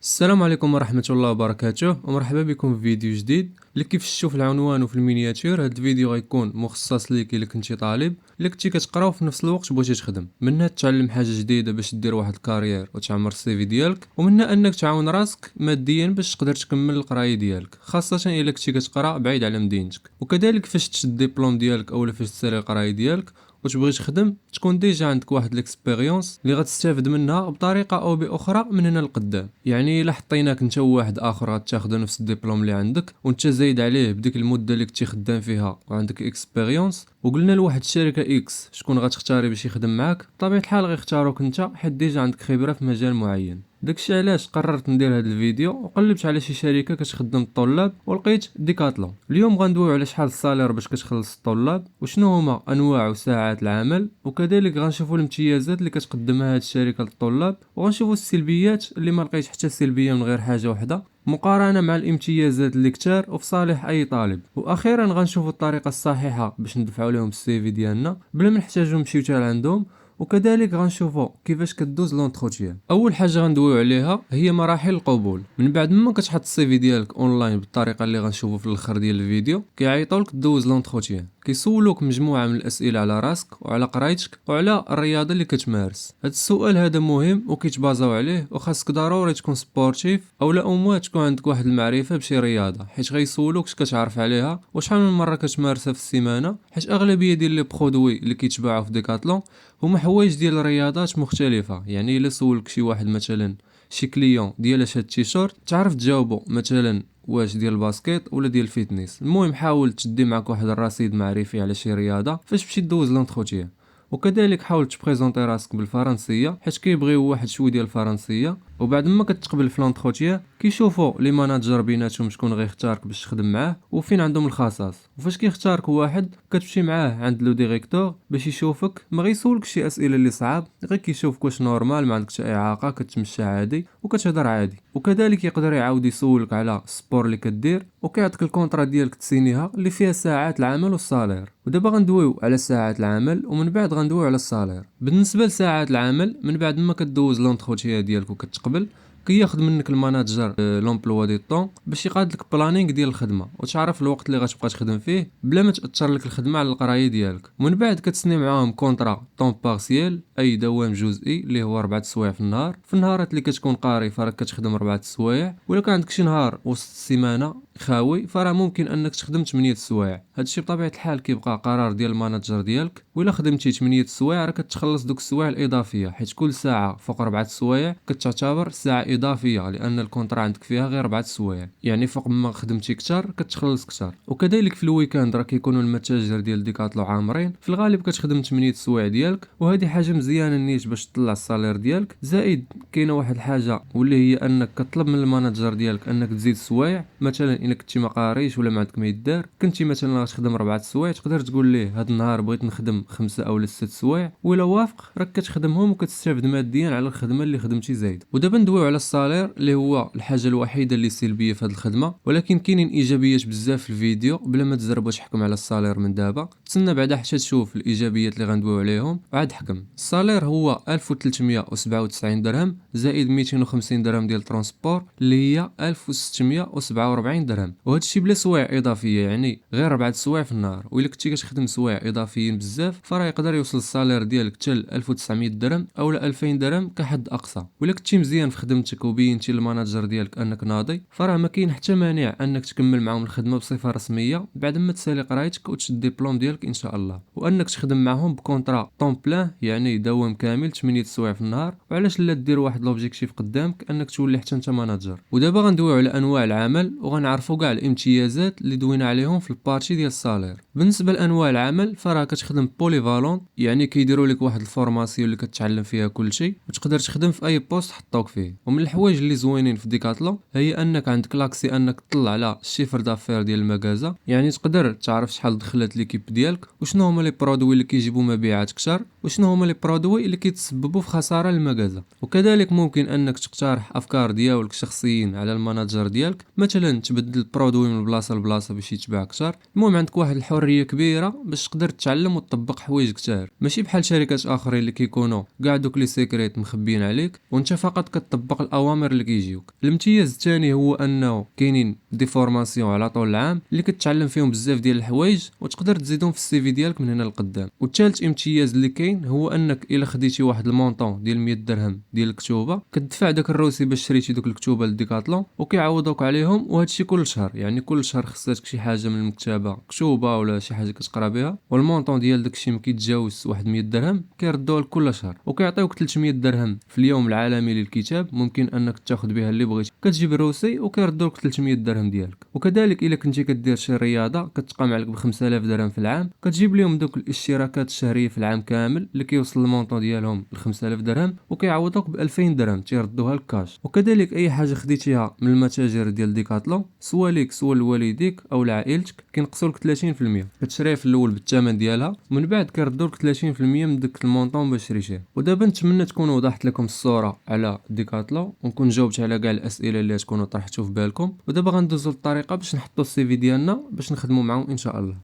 السلام عليكم ورحمة الله وبركاته، ومرحبا بكم في فيديو جديد. اللي كيف شفتوا في العنوان وفي المينياتير، هذا الفيديو غيكون مخصص ليك الا كنتي طالب، الا كنتي كتقرا وفي نفس الوقت بغيتي تخدم، منها تتعلم حاجة جديدة باش دير واحد الكارير وتعمر السي في ديالك، ومنها انك تعاون راسك ماديا باش تقدر تكمل القرايه ديالك، خاصة الا كنتي كتقرا بعيد على مدينتك. وكذلك فاش تشد الدبلوم ديالك اولا فاش تسالي القرايه ديالك وتبغي تخدم، تكون ديجا عندك واحد ليكسبيريونس اللي غتستافد منها بطريقه او باخرى من هنا لقدام. يعني الا حطيناك انت وواحد اخر غتاخذوا نفس الدبلوم اللي عندك، وانت زايد عليه بديك المده اللي كنتي خدام فيها وعندك اكسبيريونس، وقلنا لواحد الشركه اكس شكون غتختاري باش يخدم معاك، بطبيعه الحال غيختاروك انت حيت ديجا عندك خبره في مجال معين. داكشي علاش قررت ندير هذا الفيديو، وقلبت على شي شركه كتخدم الطلاب ولقيت ديكاتلون. اليوم غندويو على شحال الصالير باش كتخلص الطلاب، وشنو هما انواع وساعات العمل، وكذلك غنشوفوا الامتيازات اللي كتقدمها هذه الشركه للطلاب، وغنشوفوا السلبيات اللي ما لقيت حتى سلبيه من غير حاجه واحده مقارنه مع الامتيازات اللي كتار وفي صالح اي طالب. واخيرا غنشوفوا الطريقه الصحيحه باش ندفعوا لهم السي في ديالنا بلا ما نحتاجوا نمشيو حتى لعندهم، وكذلك غنشوفوا كيفاش كدوز لونتروتيان. اول حاجه غندويو عليها هي مراحل القبول. من بعد ما كتحط السي في ديالك اونلاين بالطريقه اللي غنشوفوا في الاخر ديال الفيديو، كيعيطولك دوز لونتروتيان، كيسولوك مجموعه من الاسئله على راسك وعلى قرايتك وعلى الرياضه اللي كتمارس. هذا السؤال هذا مهم وكيتبازاو عليه، وخاصك ضروري تكون سبورتيف اولا او تكون عندك واحد المعرفه بشي رياضه، حيت غيسولوك اش كتعرف عليها وشحال من مره كتمارسها في السيمانه، حيت اغلبيه ديال لي برودوي اللي كيتباعوا في ديكاتلون هما حوايج ديال رياضات مختلفه. يعني الا سولك شي واحد مثلا شي كليون ديال اش هاد التيشيرت، تعرف تجاوبو مثلا واش ديال الباسكيت ولا ديال الفيتنس. المهم حاول تدي معك واحد الرصيد معرفي على شي رياضه فاش تمشي دوز لونتروتيان. وكذلك حاول تبريزونطي راسك بالفرنسيه حيت كيبغيو واحد شويه ديال الفرنسيه. وبعد ما كتقبل في لونتروتيان كيشوفوا لي ماناجر بيناتهم شكون غيختارك باش تخدم معاه وفين عندهم الخصاص. وفاش كيختارك واحد كتمشي معاه عند لو ديريكتور باش يشوفك، ما غيسولكش شي اسئله اللي صعاب، غير كيشوفك واش نورمال ما عندكش اي اعاقه، كتمشى عادي وكتهضر عادي. وكذلك يقدر يعاود يسولك على السبور اللي كدير، وكيعطيك الكونطرا ديالك تسينيها اللي فيها ساعات العمل والصالير. ودابا غندويو على ساعات العمل ومن بعد غندويو على الصالير. بالنسبه لساعات العمل، من بعد ما كدوز لونتروتيان ديالك وكتقبل، كياخذ منك الماناجر لومبلوا دي طون باش يقاد لك بلانينغ ديال الخدمه وتعرف الوقت اللي غتبقى تخدم فيه بلا ما تاثر لك الخدمه على القرايه ديالك. ومن بعد كتسني معاهم كونطرا طون بارسيال، اي دوام جزئي اللي هو 4 سوايع في النهار. في النهارات اللي كتكون قاري فراك كتخدم 4 سوايع، ولا كان عندك شي نهار وسط السيمانه خاوي فراه ممكن انك تخدم 8 سوايع. هادشي بطبيعه الحال كيبقى قرار ديال الماناجر ديالك، ولا خدمتي 8 سوايع راه كتخلص دوك السوايع الاضافيه، حيت كل ساعه فوق 4 سوايع كتعتبر ساعه اضافيه، لان الكونطرا عندك فيها غير 4 سوايع. يعني فوق ما خدمتي كثر كتخلص كثر. وكذلك في الويكاند راه كيكونوا المتاجر ديال ديكاتلو عامرين، في الغالب كتخدم 8 سوايع ديالك، وهذه حاجه مزيانه نيت باش تطلع الصالير ديالك. زائد كاينه واحد الحاجه واللي هي انك كطلب من الماناجر ديالك انك تزيد سوايع. مثلا الا كنتي ما قاريش ولا ما عندك ما يدار، كنتي مثلا غتخدم 4 سوايع، تقدر تقول ليه هذا النهار بغيت نخدم 5 او 6 سوايع، ولا وافق راك كتخدمهم وكتستافد ماديا على الخدمه اللي خدمتي زايد. ودابا ندويو على الصالير اللي هو الحاجه الوحيده اللي سلبيه في هذه الخدمه، ولكن كاينين ايجابيات بزاف في الفيديو. بلا ما تزرب واش حكم على الصالير من دابا، تسنى بعدا حتى تشوف الايجابيات اللي غندويو عليهم وعاد حكم. الصالير هو 1397 درهم زائد 250 درهم ديال الترونسبور اللي هي 1647 درهم، وهذا الشيء بلا سوايع اضافيه، يعني غير 4 سوايع في النهار. والا كنتي كتخدم سوايع اضافيين بزاف فراه يقدر يوصل الصالير ديالك حتى ل 1900 درهم او 2000 درهم كحد اقصى. ولا كنتي مزيان في خدمتك وبينتي للماناجر ديالك انك ناضي، فراه ما كاين حتى مانع انك تكمل معاهم الخدمه بصفه رسميه بعد ما تسالي قرايتك وتشد الدبلوم ديالك ان شاء الله، وانك تخدم معاهم بكونطرا طون بلان، يعني دوام كامل 8 سوايع في النهار. وعلاش لا دير واحد لوبجيكتيف قدامك انك تولي حتى انت ماناجر. ودابا غندويو على انواع العمل وغنعرفوا كاع الامتيازات اللي دوينا عليهم في البارتي ديال الصالير. بالنسبه لانواع العمل فراه كتخدم بوليفالون، يعني كيديروا لك واحد الفورماسيون اللي كتعلم فيها كل شيء وتقدر تخدم في اي بوست حطوك فيه. ومن الحوايج اللي زوينين في ديكاتلون هي انك عندك لاكسي انك تطلع على الشيفر دافير ديال المغازه، يعني تقدر تعرف شحال دخلت ليكيب ديالك وشنو هما لي برودوي اللي كيجيبوا مبيعات كثر وشنو هما لي برودوي اللي كيتسببوا في خساره للمغازه. وكذلك ممكن انك تقترح افكار ديالك الشخصيين على الماناجر ديالك، مثلا تبدل البرودوي من بلاصه لبلاصه باش يتباع كثر. المهم عندك واحد الحريه كبيره باش تقدر تتعلم وتطبق حوايج كثار، ماشي بحال شركات اخرين اللي كيكونوا كاع دوك لي سيكريت مخبيين عليك وانت فقط كتطبق الاوامر اللي كيجيوك. الامتياز الثاني هو انه كاينين دي فورماسيون على طول العام اللي كتعلم فيهم بزاف ديال الحوايج وتقدر تزيدهم في السي في ديالك من هنا لقدام. والثالث امتياز اللي كاين هو انك الا خديتي واحد المونطون ديال 100 درهم ديال الكتوبه كتدفع داك الروسي باش شريتي دوك الكتوبه لديكاتلون وكيعوضوك عليهم، وهادشي كل شهر. يعني كل شهر خصاتك شي حاجه من المكتبه، كتوبه ولا شي حاجه كتقرا بها، والمونطون ديال داكشي ما كيتجاوز واحد 100 درهم كيردوه لك كل شهر وكيعطيوك 300 درهم في اليوم العالمي للكتاب. ممكن انك تاخذ بها اللي بغيتي، كتجيب الروسي وكيردوك 300 درهم ديالك. وكذلك الا كنتي كدير شي رياضه كتقام عليك ب 5000 درهم في العام، كتجيب لهم دوك الاشتراكات الشهريه في العام كامل اللي كيوصل المونطون ديالهم ل 5000 درهم وكيعوضوك ب 2000 درهم تيردوها لك كاش. وكذلك اي حاجه خديتيها من المتاجر ديال ديكاتلون سوا ليك سوا لوالديك او لعائلتك كينقصولك 30%. كتشريها في الاول بالثمن ديالها ومن بعد كيردولك 30% من داك المونطون باش شريتيه. ودابا نتمنى تكون وضحت لكم الصوره على ديكاتلون ونكون جاوبت على كاع الاسئله اللي تكونوا طرحتوا في بالكم. ودابا غندوزو للطريقه باش نحطوا السي في ديالنا باش نخدموا معاهم ان شاء الله.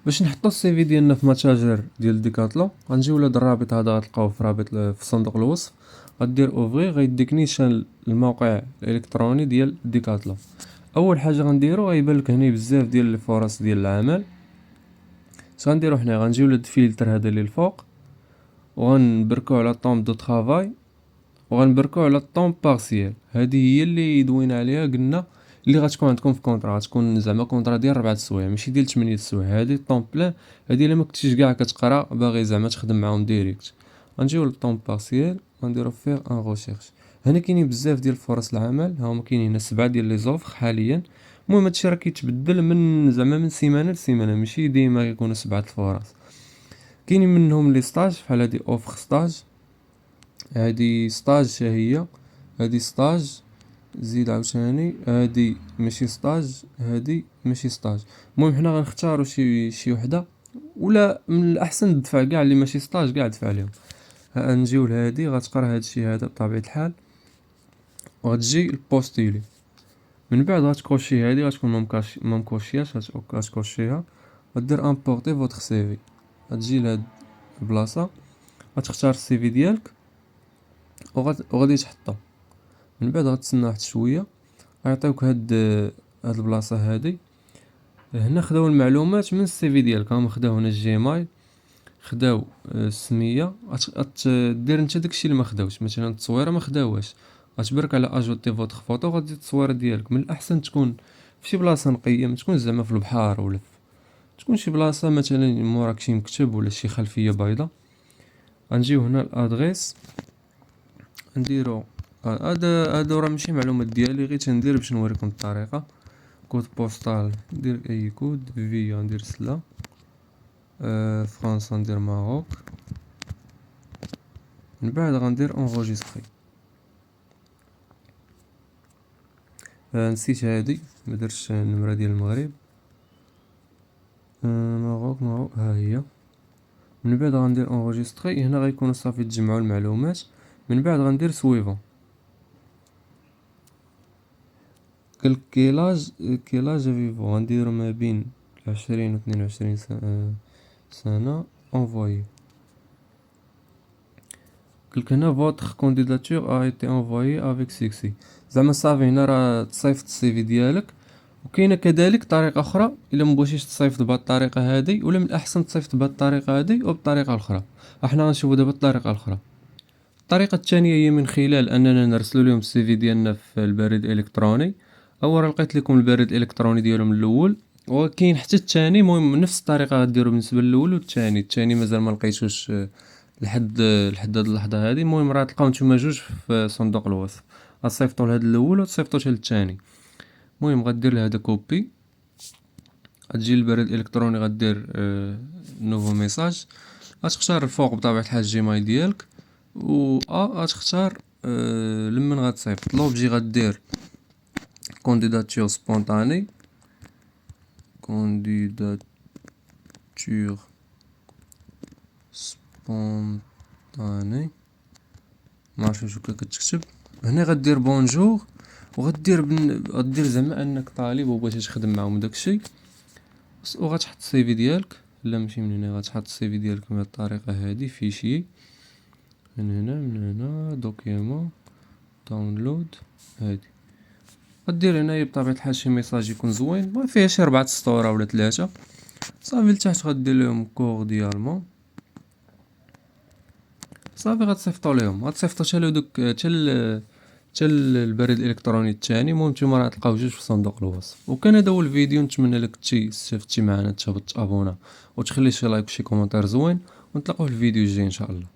باش نحطوا السي في ديالنا في متاجر ديال ديكاتلون غنجيو لهاد الرابط هذا، غتلقاوه في رابط في صندوق الوصف. غدير اوفري، غيديك نيشان الموقع الالكتروني ديال ديكاتلون. اول حاجه غنديرو غيبان لك هنا بزاف ديال الفرص ديال العمل. اش غنديرو حنا؟ غنجيو لهاد الفلتر هذا اللي الفوق وغنبركو على طوم دو طرافاي وغنبركو على الطوم بارسيال. هذه هي اللي دوينا عليها قلنا اللي غتكون عندكم في كونطرا، غتكون زعما كونطرا ديال 4 سوايع ماشي ديال 8 سوايع. هذه الطوم بلان، هذه الا ما كنتيش كاع كتقرا باغي زعما تخدم معاهم ديريكت. غنجيو للطوم بارسيال غنديرو فيه ان ريشيرش. هنا كاينين بزاف ديال فرص العمل، هاهما كاينين هنا 7 ديال لي زوفر حاليا. المهم هادشي راه كيتبدل من زعما من سيمانه لسيمانه، ماشي ديما كيكونوا 7 الفرص. كاينين منهم لي ستاج بحال هادي اوفر ستاج، هادي ستاج حتى هي، هادي ستاج زيد عاوتاني، هادي ماشي ستاج، هادي ماشي ستاج. المهم حنا غنختاروا شي وحده، ولا من الاحسن ندفع كاع اللي ماشي ستاج كاع دفع عليهم. نجيو لهادي غتقرا هادشي هذا بطبيعه الحال وغتجي البوستيلي. من بعد غتكوشي هادي، غتكون ما مكوشياش غتكوشيها، غدير امبورتي فوتر سي في. غتجي لهاد البلاصه غتختار السي في ديالك وغادي تحطه. من بعد غتسنى واحد شويه غيعطيوك هاد البلاصه هادي. هنا خداو المعلومات من السي في ديالك، هما خداو هنا الجيميل، خداو السميه. دير انت داكشي اللي ما خداوش، مثلا التصويره ما خداوهاش، غتبرك على اجوتي فوتر فوتو غادي التصويره ديالك. من الاحسن تكون في شي بلاصه نقيه، ما تكون زعما في البحر ولا تكون شي بلاصه مثلا موراك شي مكتب ولا شي خلفيه بيضاء. غنجيو هنا الادريس نديرو هذا راه ماشي معلومات ديالي، غير تندير باش نوريكم الطريقه. كود بوستال ندير اي كود، في ندير سلا، فرنسا ندير ماروك. من بعد غندير انغوجيستري. نسيت هادي ما درتش النمره ديال المغرب. ماروك ها هي. من بعد غندير انغوجيستري. هنا غيكونوا صافي تجمعوا المعلومات. من بعد غندير سويفون. قالك كيلاج فيفو، غنديرو ما بين 20 و 22 سنة. انفويي. قالك هنا فوتر كونديداتور ا ايتي انفويي افيك سيكسي، زعما صافي هنا راه تصيفط السي في ديالك. وكاينه كذلك طريقه اخرى الا مبغيتيش تصيفط بهاد الطريقه هادي، ولا من الاحسن تصيفط بهاد الطريقه هادي وبطريقه اخرى. احنا غنشوفوا دابا الطريقه الاخرى. الطريقه الثانيه هي من خلال اننا نرسلوا لهم السي في ديالنا في البريد الالكتروني. راه لقيت لكم البريد الالكتروني ديالهم الاول، وكاين حتى الثاني. المهم نفس الطريقه غديروا بالنسبه للاول والثاني. الثاني مازال ما لقيتوش لحد هاد اللحظه هادي. المهم راه تلقاو نتوما جوج في صندوق الوصف، غتصيفطوا لهاد الاول وتصيفطوا حتى للثاني. المهم غدير لهذا كوبي، غتجي للبريد الالكتروني غدير نوفو ميساج. غتختار الفوق بطبيعه الحال الجيميل ديالك، و غتختار لمن غتصيفط لوبجي. غدير كونديداتور سبونطاني، كونديداتور سبونطاني، معرفتش واش هكا كتكتب. هنا غدير بونجور، غدير زعما انك طالب وبغيتي تخدم معاهم داكشي، وغتحط السي في ديالك. لا ماشي من هنا، غتحط السي في ديالك بهاد الطريقه هادي، فيشي من هنا دوكيومون داونلود هادي. غدير هنايا بطبيعة الحال شي ميساج يكون زوين، ما فيها شي 4 سطور ولا 3. صافي لتحت غدير لهم كورديالمون، صافي غتصيفطو ليهم، غتصيفطو حتى لهادوك حتى البريد الالكتروني الثاني. المهم نتوما راه تلقاو جوج في صندوق الوصف. وكان هذا هو الفيديو، نتمنى لك استفدتي معنا، تهبط تابونا وتخلي شي لايك وشي كومونتير زوين، ونتلاقاو في الفيديو الجاي ان شاء الله.